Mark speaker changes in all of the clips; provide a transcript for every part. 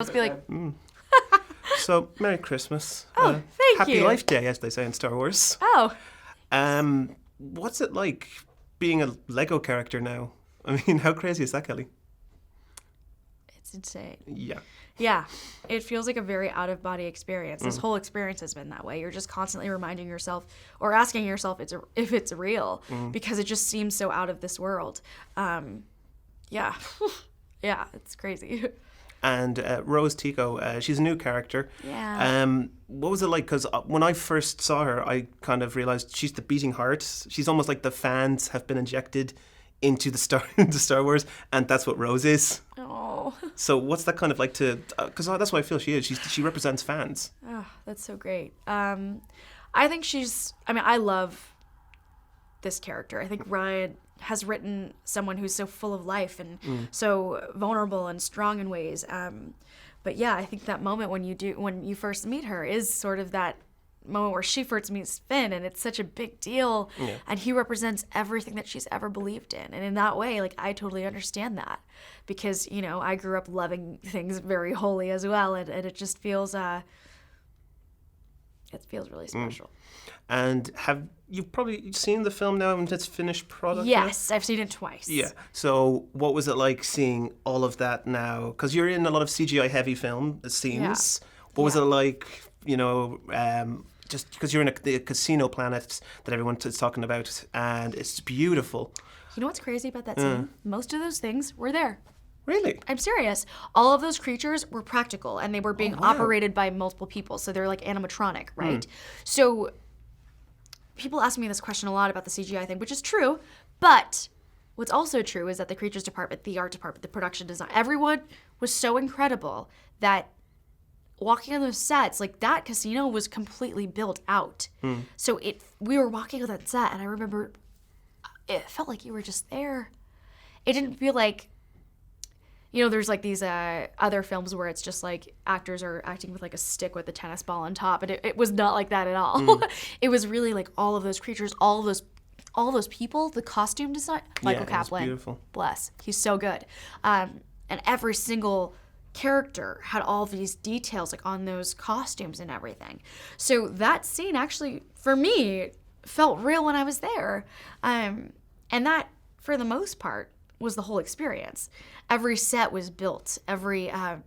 Speaker 1: Let's be like,
Speaker 2: So, Merry Christmas.
Speaker 1: Oh, thank
Speaker 2: Happy
Speaker 1: you.
Speaker 2: Life Day, as they say in Star Wars.
Speaker 1: oh,
Speaker 2: What's it like being a Lego character now? I mean, how crazy is that, Kelly?
Speaker 1: it's insane.
Speaker 2: Yeah.
Speaker 1: Yeah, it feels like a very out-of-body experience. This whole experience has been that way. You're just constantly reminding yourself or asking yourself if it's real because it just seems so out of this world. Yeah, yeah, it's crazy.
Speaker 2: And Rose Tico, she's a new character.
Speaker 1: Yeah.
Speaker 2: What was it like? Because when I first saw her, I kind of realised she's the beating heart. She's almost like the fans have been injected into the Star Wars, and that's what Rose is.
Speaker 1: Oh,
Speaker 2: So what's that kind of like to? Because that's what I feel she is. She represents fans.
Speaker 1: that's so great. I think I love this character. I think Ryan has written someone who's so full of life and so vulnerable and strong in ways. But yeah, I think that moment when you first meet her is sort of that moment where she first meets Finn, and it's such a big deal.
Speaker 2: Yeah.
Speaker 1: And he represents everything that she's ever believed in. And in that way, like, I totally understand that because, I grew up loving things very holy as well. And it just feels, it feels really special.
Speaker 2: And you've probably seen the film now in its finished product?
Speaker 1: Yes, I've seen it twice.
Speaker 2: Yeah. So what was it like seeing all of that now? Because you're in a lot of CGI heavy film scenes. What was it like, just because you're in the casino planet that everyone is talking about, and it's beautiful.
Speaker 1: You know what's crazy about that scene? Most of those things were there.
Speaker 2: Really?
Speaker 1: I'm serious. All of those creatures were practical, and they were being operated by multiple people, so they're like animatronic, right? So people ask me this question a lot about the CGI thing, which is true, but what's also true is that the creatures department, the art department, the production design, everyone was so incredible that walking on those sets, like, that casino was completely built out. So we were walking on that set, and I remember it felt like you were just there. It didn't feel like, there's like these other films where it's just like actors are acting with like a stick with a tennis ball on top, and it was not like that at all. It was really like all of those creatures, all of those people, the costume design. Michael Kaplan,
Speaker 2: beautiful.
Speaker 1: Bless, he's so good, and every single character had all these details like on those costumes and everything. So that scene actually, for me, felt real when I was there, and that, for the most part, was the whole experience. Every set was built. It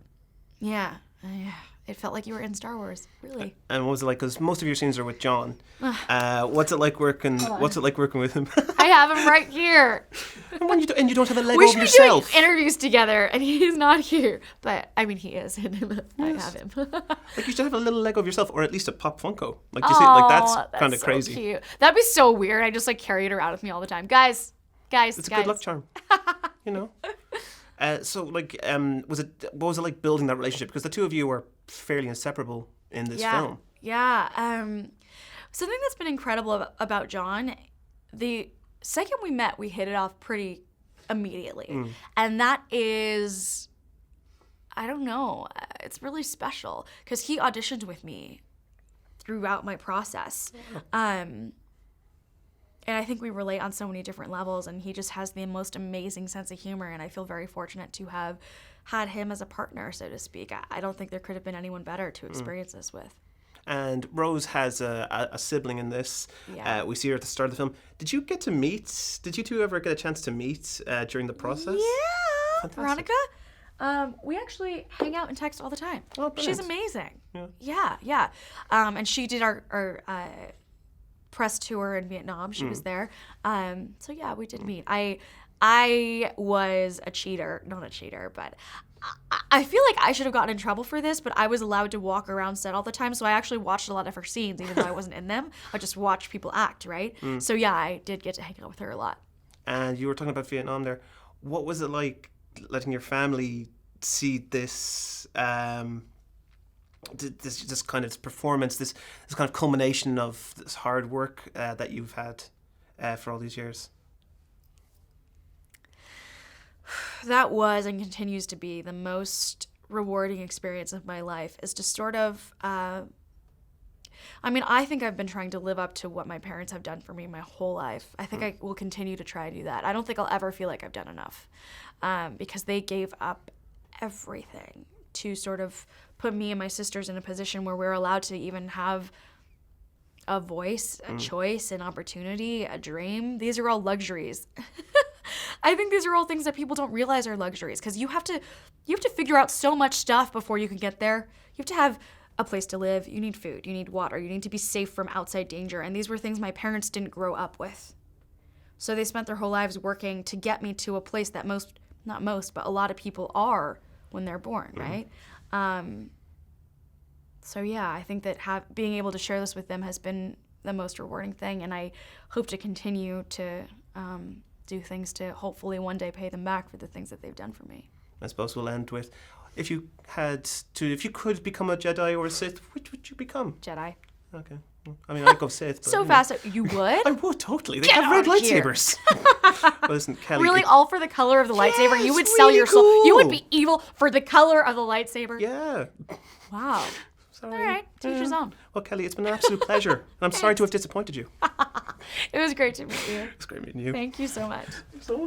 Speaker 1: felt like you were in Star Wars, really.
Speaker 2: And what was it like? Because most of your scenes are with John. What's it like working? What's it like working with him?
Speaker 1: I have him right here.
Speaker 2: and you don't have a Lego
Speaker 1: We
Speaker 2: of
Speaker 1: should
Speaker 2: yourself.
Speaker 1: be doing interviews together, and he's not here. But I mean, he is, and I have him.
Speaker 2: Like, you should have a little Lego of yourself, or at least a Pop Funko. Like, you see, like, that's kind of
Speaker 1: so
Speaker 2: crazy.
Speaker 1: Cute. That'd be so weird. I just like carry it around with me all the time, guys.
Speaker 2: It's a good luck charm. So, like, what was it like building that relationship? Because the two of you were fairly inseparable in this film.
Speaker 1: Yeah. Something that's been incredible about John, the second we met, we hit it off pretty immediately. And that is, I don't know, it's really special because he auditioned with me throughout my process. And I think we relate on so many different levels, and he just has the most amazing sense of humor, and I feel very fortunate to have had him as a partner, so to speak. I don't think there could have been anyone better to experience this with.
Speaker 2: And Rose has a sibling in this.
Speaker 1: Yeah.
Speaker 2: We see her at the start of the film. Did you two ever get a chance to meet during the process?
Speaker 1: Yeah,
Speaker 2: Fantastic.
Speaker 1: Veronica. We actually hang out and text all the time.
Speaker 2: Oh, brilliant.
Speaker 1: She's amazing.
Speaker 2: Yeah.
Speaker 1: Yeah. And she did our press tour in Vietnam. She was there. So yeah, we did meet. I was a cheater, not a cheater, but I feel like I should have gotten in trouble for this, but I was allowed to walk around set all the time, so I actually watched a lot of her scenes, even though I wasn't in them. I just watched people act, right? So yeah, I did get to hang out with her a lot.
Speaker 2: And you were talking about Vietnam there. What was it like letting your family see this this kind of performance, this kind of culmination of this hard work that you've had for all these years?
Speaker 1: That was and continues to be the most rewarding experience of my life, is to sort of, I think I've been trying to live up to what my parents have done for me my whole life. I think I will continue to try to do that. I don't think I'll ever feel like I've done enough because they gave up everything to sort of put me and my sisters in a position where we're allowed to even have a voice, a choice, an opportunity, a dream. These are all luxuries. I think these are all things that people don't realize are luxuries, because you have to figure out so much stuff before you can get there. You have to have a place to live. You need food. You need water. You need to be safe from outside danger. And these were things my parents didn't grow up with. So they spent their whole lives working to get me to a place that not most, but a lot of people are when they're born, right? So yeah, I think that being able to share this with them has been the most rewarding thing, and I hope to continue to do things to hopefully one day pay them back for the things that they've done for me.
Speaker 2: I suppose we'll end with, if you could become a Jedi or a Sith, which would you become?
Speaker 1: Jedi.
Speaker 2: Okay. I mean, I'd go Sith. But,
Speaker 1: so fast. You would?
Speaker 2: I would, totally. They
Speaker 1: Get
Speaker 2: have red
Speaker 1: out of here.
Speaker 2: lightsabers. Well, listen, Kelly.
Speaker 1: Really, all for the color of the lightsaber? You
Speaker 2: Yes,
Speaker 1: would sell
Speaker 2: really
Speaker 1: your soul. You would
Speaker 2: cool.
Speaker 1: be evil for the color of the lightsaber?
Speaker 2: Yeah.
Speaker 1: Wow.
Speaker 2: Sorry.
Speaker 1: All right. Teach his own.
Speaker 2: Well, Kelly, it's been an absolute pleasure. And I'm sorry to have disappointed you.
Speaker 1: It was great to meet you.
Speaker 2: It's great meeting you.
Speaker 1: Thank you so much.
Speaker 2: So